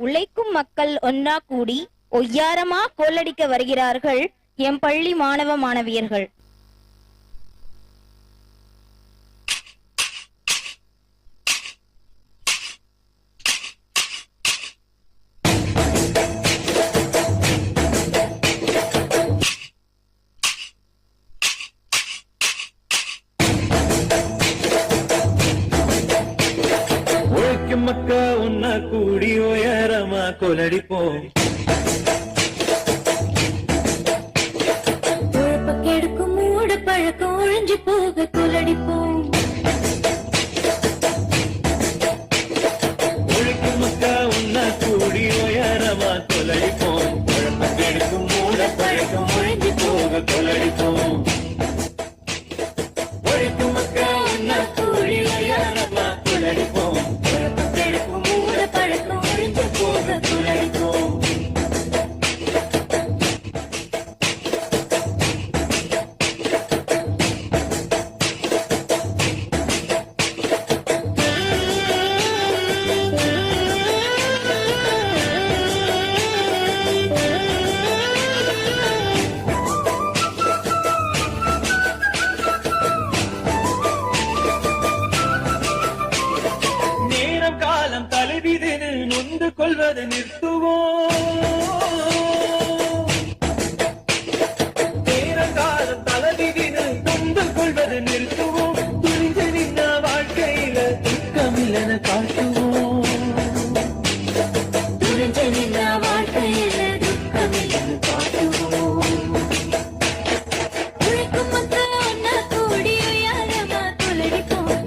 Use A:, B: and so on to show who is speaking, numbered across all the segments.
A: உழைக்கும் மக்கள் ஒன்றா கூடி ஒய்யாரமா கோலடிக்க வருகிறார்கள் எம் பள்ளி மாணவ மாணவியர்கள்.
B: மக்கா ஒன்னா கூடி உயரமா கொலடிப்போம்.
C: கெடுக்கும் மூட பழக்கம் ஒழிஞ்சு போக கொலடிப்போம்.
B: உழைக்கும் மக்கா ஒன்னா கூடி உயரமா கொலடிப்போம். கெடுக்கும் மூட பழக்கம் ஒழிஞ்சு போக கொலடிப்போம். உழைக்கும் மக்கா ஒன்னா கூடி உயரமா கொலடிப்போம். தலைவிதினு நொந்து கொள்வதை நிறுத்துவோம். நேரங்காலம் தலைவிதினு நொந்து கொள்வதை நிறுத்துவோம். துணிந்து நின்ன வாழ்க்கையில துக்கமில்லன காட்டுவோம்.
C: துணிந்து நின்ன வாழ்க்கையில துக்கமில்லன காட்டுவோம். உழைக்கும் மக்கள் ஒன்னா கூடி உயரமா கொலடிப்போம்.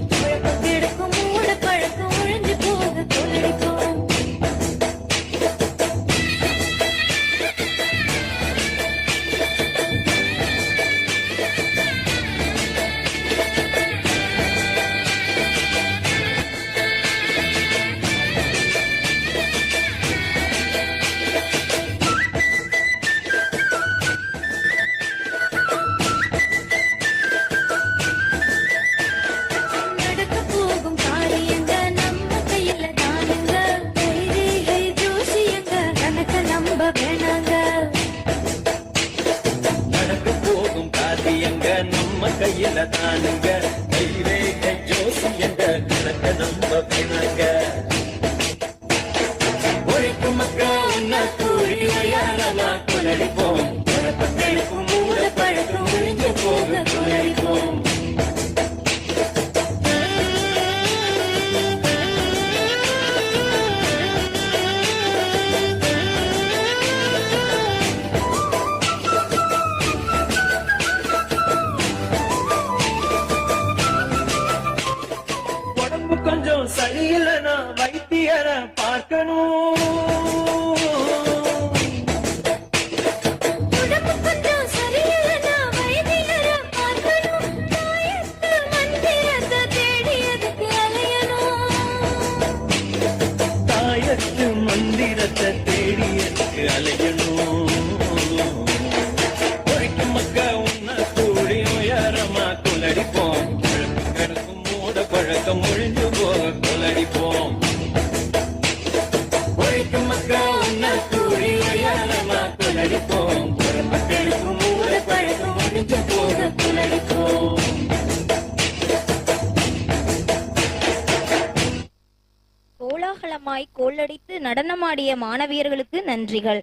C: கெடுக்கும் மூட பழக்கம் ஒழிஞ்சு போக கொலடிப்போம்.
B: நம்ம கையில தானுங்க கைரேகை ஜோசியங்க கணக்க நம்ப வேணாங்க. உழைக்கும் மக்கா ஒன்னா கூடி உயரமா கொலடிப்போம். கெடுக்கும் மூட பழக்கம் ஒழிஞ்சு போக கொலடிப்போம். கொஞ்சம் சரியில்லைனா வைத்தியரை பார்க்கணும். தாயத்து மந்திரத்தை தேடியதுக்கு அலையணும். உழைக்கும் மக்கா உன்ன கூடி உயரமா கொலடிப்போம். பழக்கம் ஒழிஞ்சு போக கொலடிப்போம். உழைக்கும் மக்கா ஒன்னா கூடி உயரமா கொலடிப்போம். கெடுக்கும் மூட பழக்கம் ஒழிஞ்சு போக கொலடிப்போம்.
A: கோலாகலமாய் கோலடித்து நடனமாடிய மாணவியர்களுக்கு நன்றிகள்.